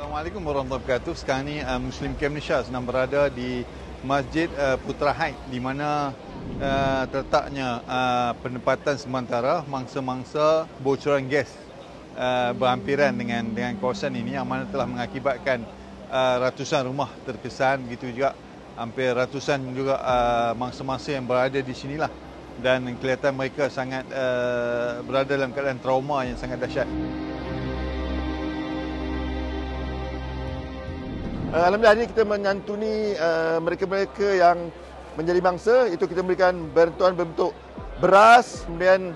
Assalamualaikum warahmatullahi wabarakatuh. Sekarang ni Muslim Camp Malaysia sedang berada di Masjid Putra Haid, di mana terletaknya penempatan sementara mangsa-mangsa bocoran gas berhampiran dengan kawasan ini, yang mana telah mengakibatkan ratusan rumah terkesan, begitu juga hampir ratusan juga mangsa-mangsa yang berada di sinilah, dan kelihatan mereka sangat berada dalam keadaan trauma yang sangat dahsyat. Alhamdulillah, hari ini kita menyantuni mereka-mereka yang menjadi bangsa. Itu kita memberikan bantuan berbentuk beras, kemudian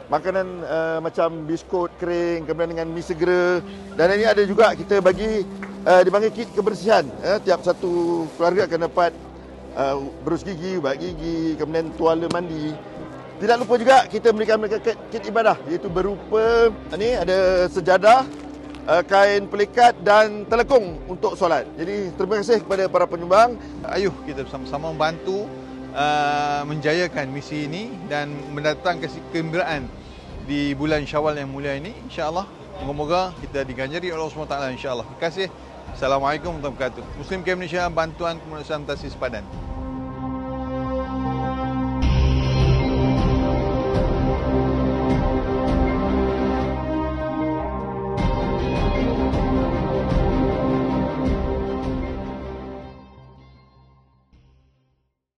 makanan macam biskut kering, kemudian dengan mi segera. Dan ini ada juga kita bagi dipanggil kit kebersihan. Tiap satu keluarga akan dapat berus gigi, ubat gigi, kemudian tuala mandi. Tidak lupa juga kita memberikan mereka kit ibadah, iaitu berupa ini ada sejadah, kain pelikat dan telekung untuk solat. Jadi terima kasih kepada para penyumbang. Ayuh kita bersama-sama membantu menjayakan misi ini dan mendatangkan kegembiraan di bulan Syawal yang mulia ini, insya-Allah. Moga-moga kita diganjari oleh Allah SWT, insya-Allah. Terima kasih. Assalamualaikum warahmatullahi wabarakatuh. Muslim Camp Malaysia, bantuan kemanusiaan Tasik Sepadan.